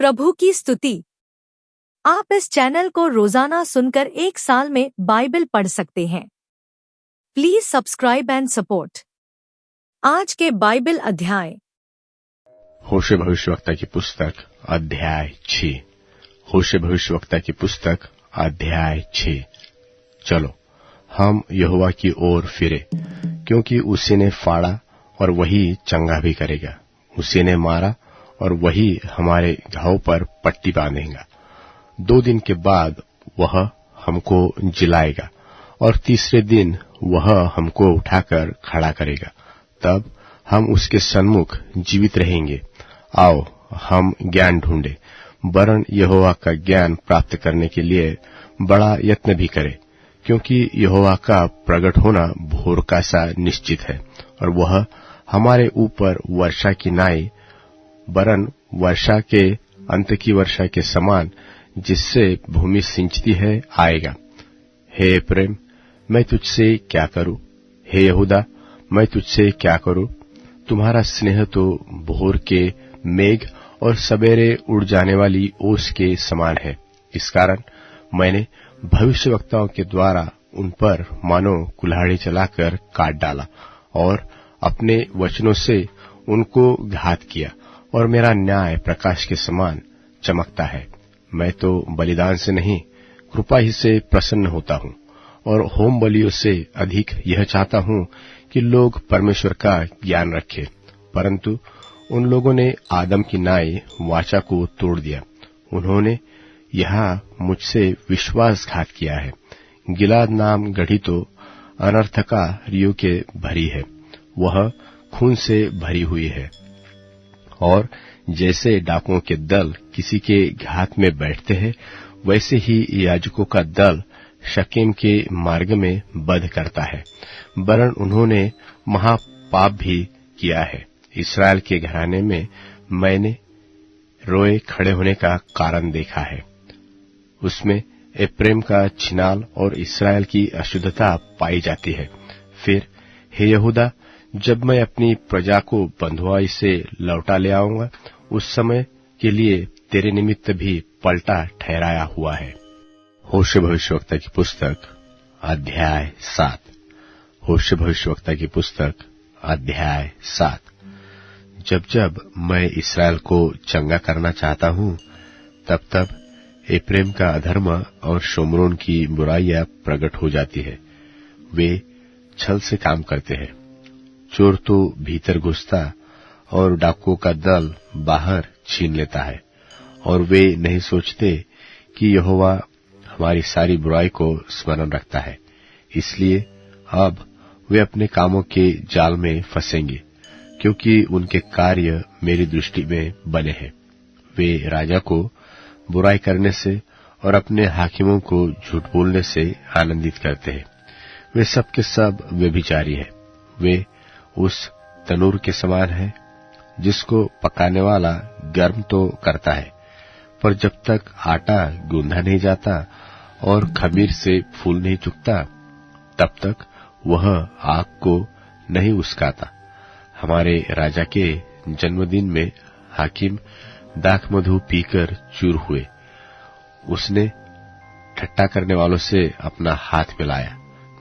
प्रभु की स्तुति। आप इस चैनल को रोजाना सुनकर 1 साल में बाइबल पढ़ सकते हैं। Please subscribe and support. आज के बाइबल अध्याय। होशे भविष्यवक्ता की पुस्तक अध्याय 6। होशे भविष्यवक्ता की पुस्तक अध्याय 6। चलो हम यहोवा की ओर फिरे, क्योंकि उसी ने फाड़ा और वही चंगा भी करेगा। उसी ने मारा और वही हमारे घाव पर पट्टी बांधेगा। 2 दिन के बाद वह हमको जिलाएगा और तीसरे दिन वह हमको उठाकर खड़ा करेगा। तब हम उसके सन्मुख जीवित रहेंगे। आओ हम ज्ञान ढूंढे, वरन यहोवा का ज्ञान प्राप्त करने के लिए बड़ा यत्न भी करें, क्योंकि यहोवा का प्रकट होना भोर का सा निश्चित है, और वह हमारे ऊपर वर्षा की नाई, वरन वर्षा के अंत की वर्षा के समान, जिससे भूमि सिंचती है, आएगा। हे प्रेम, मैं तुझसे क्या करूं? हे यहूदा, मैं तुझसे क्या करूं? तुम्हारा स्नेह तो भोर के मेघ और सवेरे उड़ जाने वाली ओस के समान है। इस कारण मैंने भविष्यवक्ताओं के द्वारा उन पर मानो कुल्हाड़ी चलाकर काट डाला और अपने वचनों से उनको घात किया, और मेरा न्याय प्रकाश के समान चमकता है। मैं तो बलिदान से नहीं, कृपा ही से प्रसन्न होता हूँ, और होम बलियों से अधिक यह चाहता हूँ कि लोग परमेश्वर का ज्ञान रखें। परंतु उन लोगों ने आदम की नाई वाचा को तोड़ दिया। उन्होंने यहाँ मुझसे विश्वासघात किया है। गिलाद नाम गढ़ी तो अनर्थकारियों के भरी है, वह खून से भरी हुई है। और जैसे डाकुओं के दल किसी के घात में बैठते हैं, वैसे ही याजकों का दल शकेम के मार्ग में बध करता है। वरन उन्होंने महापाप भी किया है। इस्राएल के घराने में मैंने रोए खड़े होने का कारण देखा है। उसमें एप्रेम का छिनाल और इस्राएल की अशुद्धता पाई जाती है। फिर हे यहूदा, जब मैं अपनी प्रजा को बंधुआई से लौटा ले आऊंगा, उस समय के लिए तेरे निमित्त भी पलटा ठहराया हुआ है। होशे भविष्यवक्ता की पुस्तक अध्याय 7। होशे भविष्यवक्ता की पुस्तक अध्याय 7। जब मैं इस्राएल को चंगा करना चाहता हूँ, तब एप्रेम का अधर्म और शोमरोन की बुराइयां प्रकट हो जाती है। वे छल से काम करते हैं। चोर तो भीतर घुसता और डाकुओं का दल बाहर छीन लेता है, और वे नहीं सोचते कि यहोवा हमारी सारी बुराई को स्मरण रखता है। इसलिए अब वे अपने कामों के जाल में फंसेंगे, क्योंकि उनके कार्य मेरी दृष्टि में बने हैं। वे राजा को बुराई करने से और अपने हाकिमों को झूठ बोलने से आनंदित करते हैं। वे सब के सब व्यभिचारी हैं। वे उस तनूर के समान है, जिसको पकाने वाला गर्म तो करता है, पर जब तक आटा गूंधा नहीं जाता और खमीर से फूल नहीं चुकता, तब तक वह आग को नहीं उस्काता। हमारे राजा के जन्मदिन में हाकिम दाख मधु पीकर चूर हुए। उसने ठट्टा करने वालों से अपना हाथ मिलाया।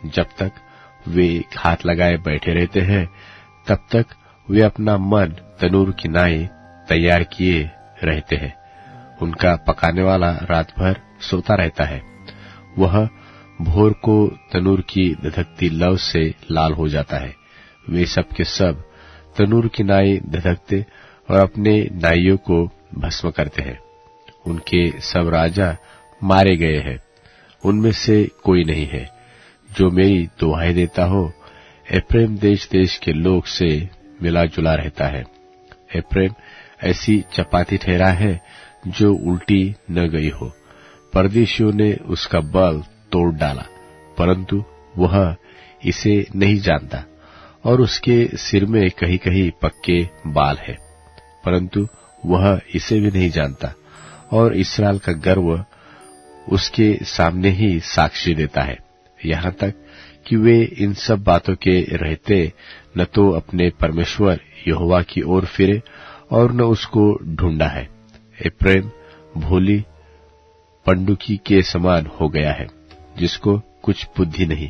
जब तक वे घात लगाए बैठे रहते हैं, तब तक वे अपना मन तनूर की नाई तैयार किए रहते हैं। उनका पकाने वाला रात भर सोता रहता है। वह भोर को तनूर की धधकती लौ से लाल हो जाता है। वे सब के सब तनूर की नाई धधकते और अपने नाइयों को भस्म करते हैं। उनके सब राजा मारे गए हैं। उनमें से कोई नहीं है जो मेरी दुहाई देता हो। एप्रेम देश देश के लोग से मिला जुला रहता है। एप्रेम ऐसी चपाती ठहरा है जो उल्टी न गई हो। परदेशियों ने उसका बल तोड़ डाला, परंतु वह इसे नहीं जानता, और उसके सिर में कहीं कहीं पक्के बाल है, परंतु वह इसे भी नहीं जानता। और इस्राएल का गर्व उसके सामने ही साक्षी देता है, यहाँ तक कि वे इन सब बातों के रहते न तो अपने परमेश्वर यहोवा की ओर फिरे और न उसको ढूंढा है। एप्रैम भोली पंडुकी के समान हो गया है, जिसको कुछ बुद्धि नहीं।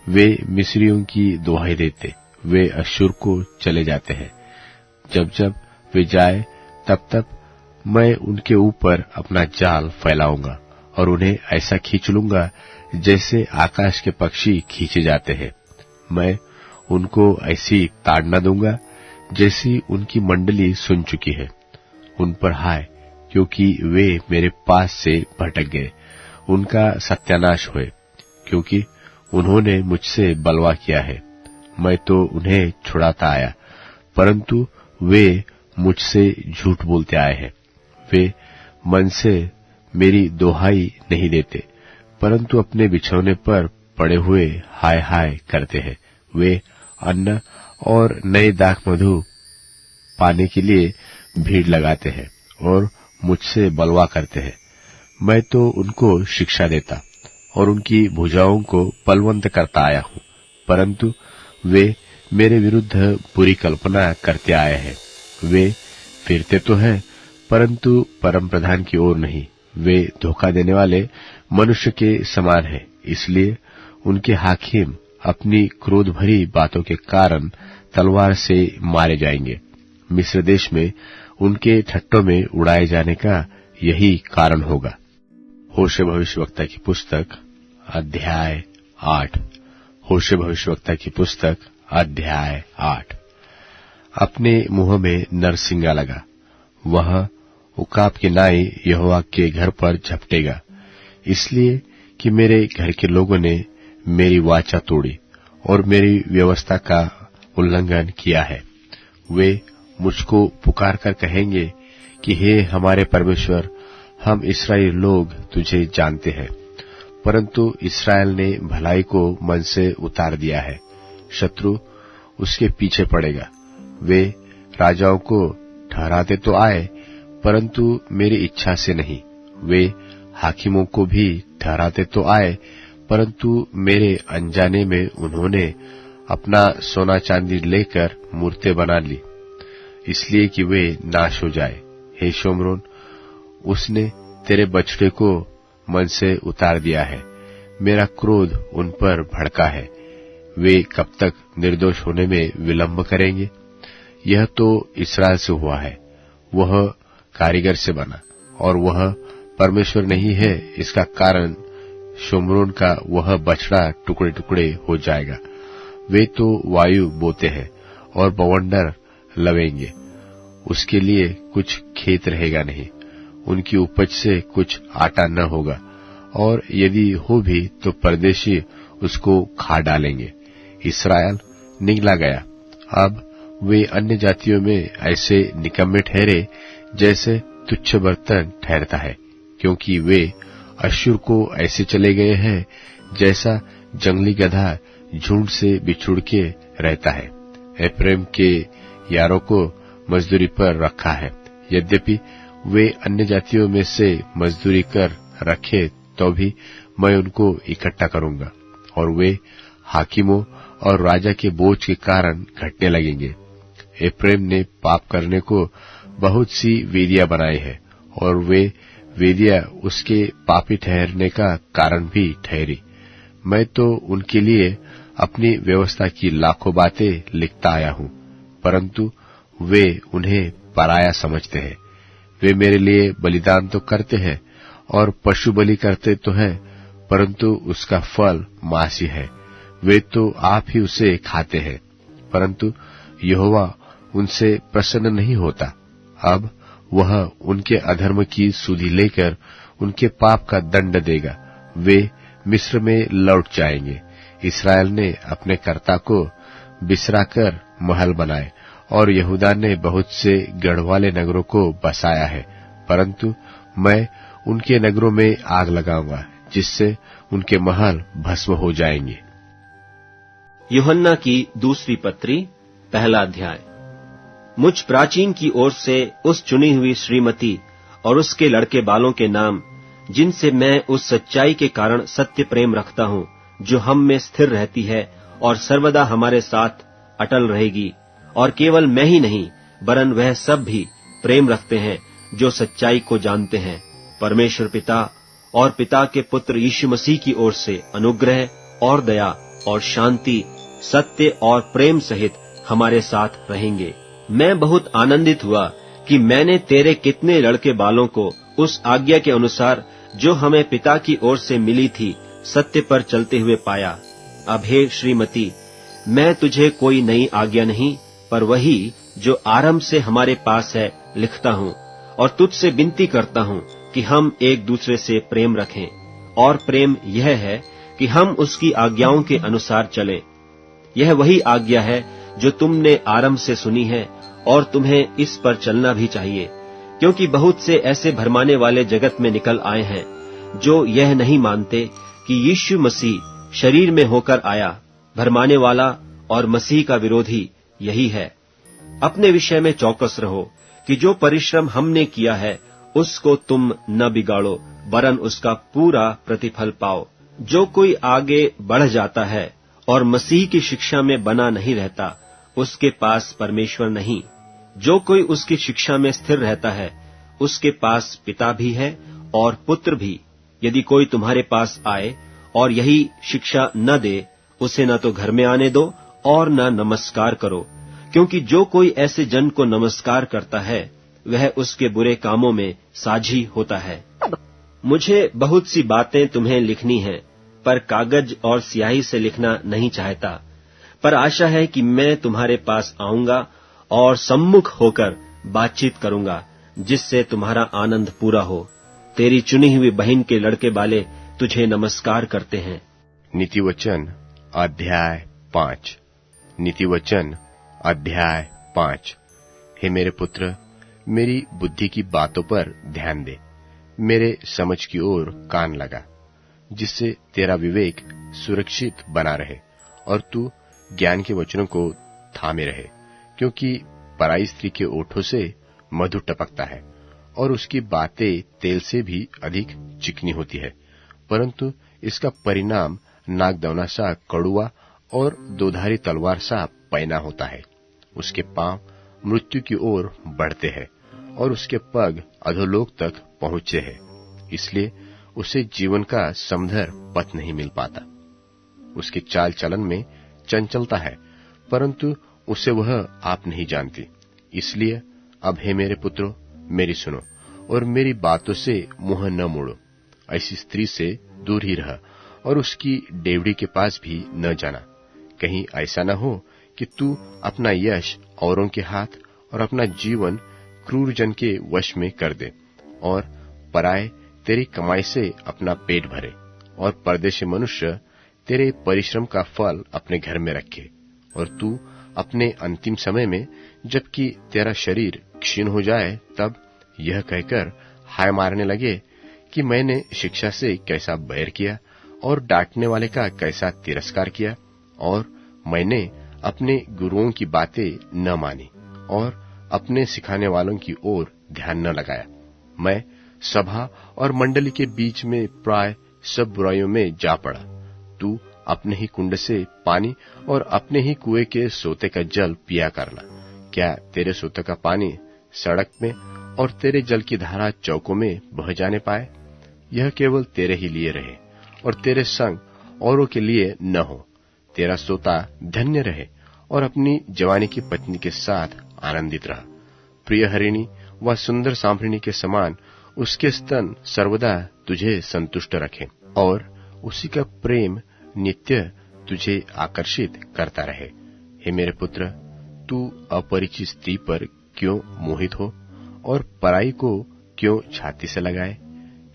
वे मिस्रियों की दुहाई देते, वे अश्शूर को चले जाते हैं। जब जब वे जाए तब तब मैं उनके ऊपर अपना जाल फैलाऊंगा और उन्हें ऐसा खींच लूंगा जैसे आकाश के पक्षी खींचे जाते हैं। मैं उनको ऐसी ताड़ना दूंगा जैसी उनकी मंडली सुन चुकी है। उन पर हाय, क्योंकि वे मेरे पास से भटक गए। उनका सत्यानाश हुए, क्योंकि उन्होंने मुझसे बलवा किया है। मैं तो उन्हें छुड़ाता आया, परंतु वे मुझसे झूठ बोलते आए हैं। वे मन से मेरी दोहाई नहीं देते, परंतु अपने बिछौने पर पड़े हुए हाय हाय करते हैं। वे अन्न और नए दाख मधु पाने के लिए भीड़ लगाते हैं और मुझसे बलवा करते हैं। मैं तो उनको शिक्षा देता और उनकी भुजाओं को बलवंत करता आया हूं, परंतु वे मेरे विरुद्ध बुरी कल्पना करते आए हैं। वे फिरते तो हैं, परंतु परम प्रधान की ओर नहीं। वे धोखा देने वाले मनुष्य के समान हैं, इसलिए उनके हाकिम अपनी क्रोध भरी बातों के कारण तलवार से मारे जाएंगे। मिस्र देश में उनके ठट्टों में उड़ाए जाने का यही कारण होगा। होशे भविष्यवक्ता की पुस्तक अध्याय 8। होशे भविष्यवक्ता की पुस्तक अध्याय 8। अपने मुंह में नरसिंगा लगा, वह उकाब के नाई यहोवा के घर पर झपटेगा, इसलिए कि मेरे घर के लोगों ने मेरी वाचा तोड़ी और मेरी व्यवस्था का उल्लंघन किया है। वे मुझको पुकार कर कहेंगे कि हे हमारे परमेश्वर, हम इस्राएली लोग तुझे जानते हैं। परंतु इस्राएल ने भलाई को मन से उतार दिया है, शत्रु उसके पीछे पड़ेगा। वे राजाओं को ठहराते तो आए, परंतु मेरी इच्छा से नहीं। वे हाकिमों को भी ठहराते तो आए, परंतु मेरे अनजाने में उन्होंने अपना सोना चांदी लेकर मूर्तें बना ली, इसलिए कि वे नाश हो जाए। हे शोमरोन, उसने तेरे बछड़े को मन से उतार दिया है। मेरा क्रोध उन पर भड़का है। वे कब तक निर्दोष होने में विलंब करेंगे? यह तो इस्राएल से हुआ है, वह कारीगर से बना और वह परमेश्वर नहीं है। इसका कारण शोमरोन का वह बछड़ा टुकड़े टुकड़े हो जाएगा। वे तो वायु बोते हैं और बवंडर लवेंगे, उसके लिए कुछ खेत रहेगा नहीं। उनकी उपज से कुछ आटा न होगा, और यदि हो भी तो परदेशी उसको खा डालेंगे। इस्राएल निगला गया। अब वे अन्य जातियों में ऐसे निकम्मे ठहरे जैसे तुच्छ बर्तन ठहरता है, क्योंकि वे अश्शूर को ऐसे चले गए हैं जैसा जंगली गधा झुंड से बिछुड़ के रहता है। एप्रैम के यारों को मजदूरी पर रखा है, यद्यपि वे अन्य जातियों में से मजदूरी कर रखे तो भी मैं उनको इकट्ठा करूंगा, और वे हाकिमों और राजा के बोझ के कारण घटने लगेंगे। एप्रैम ने पाप करने को बहुत सी वेदियां बनाई है, और वे वेदियां उसके पापी ठहरने का कारण भी ठहरी। मैं तो उनके लिए अपनी व्यवस्था की लाखों बातें लिखता आया हूं, परंतु वे उन्हें पराया समझते हैं। वे मेरे लिए बलिदान तो करते हैं और पशु बलि करते तो हैं, परंतु उसका फल मांसी है। वे तो आप ही उसे खाते हैं, परंतु यहोवा उनसे प्रसन्न नहीं होता। अब वह उनके अधर्म की सुधि लेकर उनके पाप का दंड देगा। वे मिस्र में लौट जाएंगे। इस्राएल ने अपने कर्ता को बिसराकर महल बनाए, और यहूदा ने बहुत से गढ़ वाले नगरों को बसाया है, परंतु मैं उनके नगरों में आग लगाऊंगा, जिससे उनके महल भस्म हो जाएंगे। यूहन्ना की दूसरी पत्री, पहला अध्याय। मुझ प्राचीन की ओर से उस चुनी हुई श्रीमती और उसके लड़के बालों के नाम, जिनसे मैं उस सच्चाई के कारण सत्य प्रेम रखता हूं, जो हम में स्थिर रहती है और सर्वदा हमारे साथ अटल रहेगी। और केवल मैं ही नहीं, वरन वह सब भी प्रेम रखते हैं जो सच्चाई को जानते हैं। परमेश्वर पिता और पिता के पुत्र यीशु मसीह की ओर से अनुग्रह और दया और शांति, सत्य और प्रेम सहित हमारे साथ रहेंगे। मैं बहुत आनंदित हुआ कि मैंने तेरे कितने लड़के बालों को उस आज्ञा के अनुसार जो हमें पिता की ओर से मिली थी सत्य पर चलते हुए पाया। अब हे श्रीमती, मैं तुझे कोई नई आज्ञा नहीं पर वही जो आरंभ से हमारे पास है लिखता हूँ, और तुझसे विनती करता हूँ कि हम एक दूसरे से प्रेम रखें। और प्रेम यह है कि हम उसकी आज्ञाओं के अनुसार चलें। यह वही आज्ञा है जो तुमने आरंभ से सुनी है, और तुम्हें इस पर चलना भी चाहिए, क्योंकि बहुत से ऐसे भरमाने वाले जगत में निकल आए हैं जो यह नहीं मानते कि यीशु मसीह शरीर में होकर आया। भरमाने वाला और मसीह का विरोधी यही है। अपने विषय में चौकस रहो कि जो परिश्रम हमने किया है उसको तुम न बिगाड़ो, वरन उसका पूरा प्रतिफल पाओ। जो कोई आगे बढ़ जाता है और मसीह की शिक्षा में बना नहीं रहता, उसके पास परमेश्वर नहीं। जो कोई उसकी शिक्षा में स्थिर रहता है, उसके पास पिता भी है और पुत्र भी। यदि कोई तुम्हारे पास आए और यही शिक्षा न दे, उसे न तो घर में आने दो और न नमस्कार करो, क्योंकि जो कोई ऐसे जन को नमस्कार करता है वह उसके बुरे कामों में साझी होता है। मुझे बहुत सी बातें तुम्हें लिखनी हैं, पर कागज और स्याही से लिखना नहीं चाहता। पर आशा है कि मैं तुम्हारे पास आऊंगा और सम्मुख होकर बातचीत करूंगा, जिससे तुम्हारा आनंद पूरा हो। तेरी चुनी हुई बहन के लड़के वाले तुझे नमस्कार करते हैं। नीतिवचन अध्याय 5। नीतिवचन अध्याय 5। हे मेरे पुत्र, मेरी बुद्धि की बातों पर ध्यान दे, मेरे समझ की ओर कान लगा, जिससे तेरा विवेक सुरक्षित बना रहे और तू ज्ञान के वचनों को थामे रहे। क्योंकि पराई स्त्री के ओठों से मधु टपकता है और उसकी बातें तेल से भी अधिक चिकनी होती है, परंतु इसका परिणाम नागदौना सा कड़ुआ और दोधारी तलवार सा पैना होता है। उसके पांव मृत्यु की ओर बढ़ते हैं और उसके पग अधोलोक तक पहुंचे हैं, इसलिए उसे जीवन का समधर पथ नहीं मिल पाता। उसके चाल चलन में चंचलता है, परंतु उसे वह आप नहीं जानती। इसलिए अब हे मेरे पुत्रों, मेरी सुनो और मेरी बातों से मुंह न मोड़ो। ऐसी स्त्री से दूर ही रह और उसकी डेवड़ी के पास भी न जाना। कहीं ऐसा न हो कि तू अपना यश औरों के हाथ और अपना जीवन क्रूर जन के वश में कर दे, और पराए तेरी कमाई से अपना पेट भरे, और परदेशी मनुष्य तेरे परिश्रम का फल अपने घर में रखे, और तू अपने अंतिम समय में, जबकि तेरा शरीर क्षीण हो जाए, तब यह कहकर हाय मारने लगे कि मैंने शिक्षा से कैसा बैर किया और डांटने वाले का कैसा तिरस्कार किया, और मैंने अपने गुरुओं की बातें न मानी और अपने सिखाने वालों की ओर ध्यान न लगाया। मैं सभा और मंडली के बीच में प्राय सब बुराइयों में जा पड़ा। तू अपने ही कुंड से पानी और अपने ही कुएं के सोते का जल पिया करना। क्या तेरे सोते का पानी सड़क में और तेरे जल की धारा चौकों में बह जाने पाए? यह केवल तेरे ही लिए रहे और तेरे संग औरों के लिए न हो। तेरा सोता धन्य रहे और अपनी जवानी की पत्नी के साथ आनंदित रहा। प्रिय हरिणी व सुंदर सांभरिणी के समान उसके स्तन सर्वदा तुझे संतुष्ट रखें, और उसी का प्रेम नित्य तुझे आकर्षित करता रहे। हे मेरे पुत्र, तू अपरिचित स्त्री पर क्यों मोहित हो और पराई को क्यों छाती से लगाए?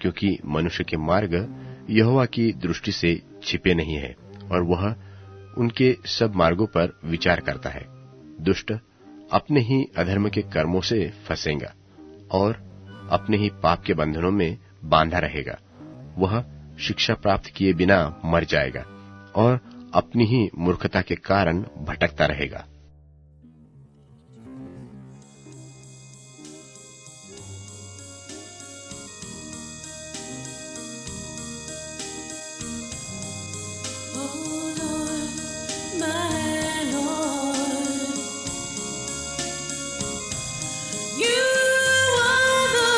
क्योंकि मनुष्य के मार्ग यहोवा की दृष्टि से छिपे नहीं है, और वह उनके सब मार्गों पर विचार करता है। दुष्ट अपने ही अधर्म के कर्मों से फंसेगा और अपने ही पाप के बंधनों में बांधा रहेगा। वह शिक्षा प्राप्त किए बिना मर जाएगा और अपनी ही मूर्खता के कारण भटकता रहेगा। You are the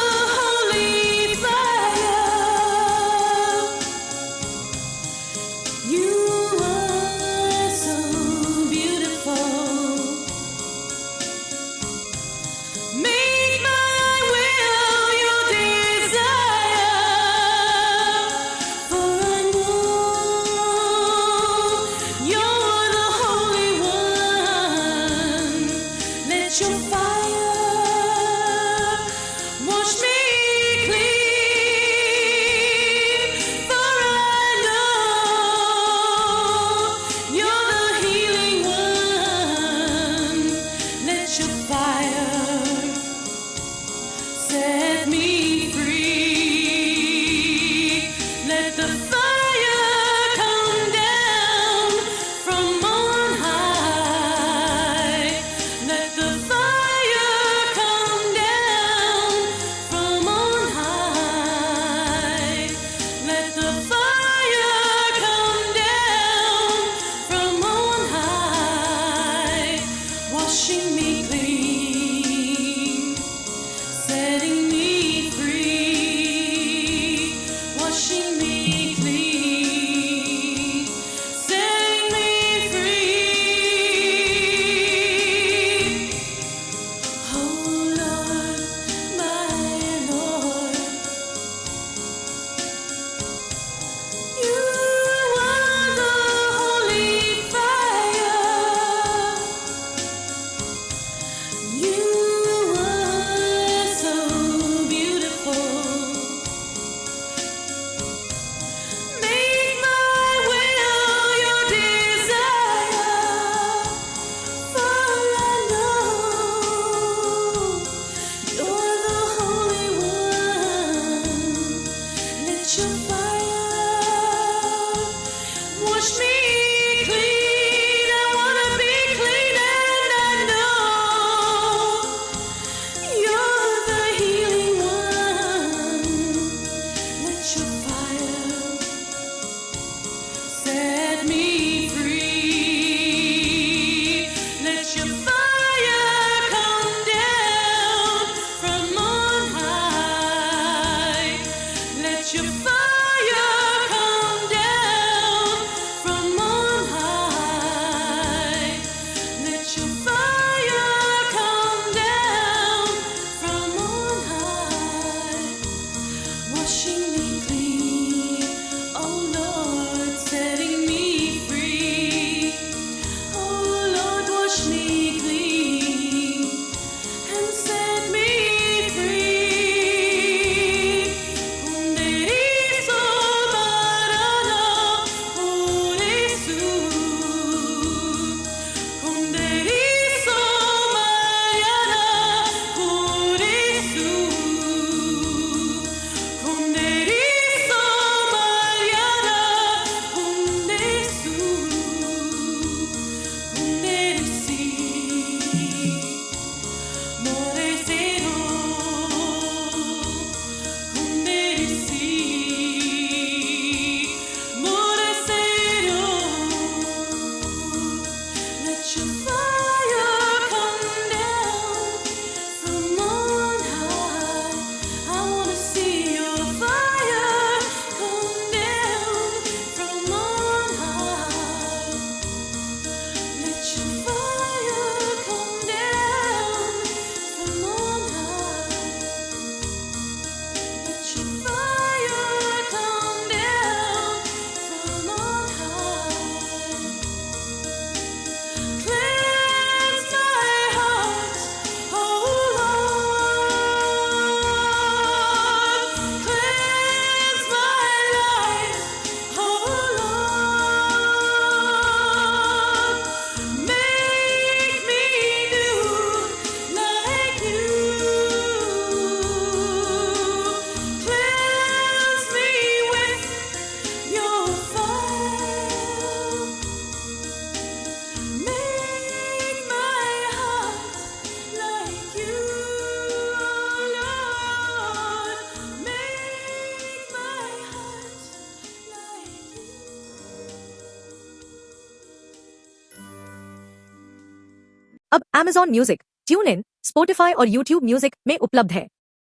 अब Amazon music, tune in, Spotify और YouTube म्यूजिक में उपलब्ध है।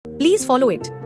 Please follow it.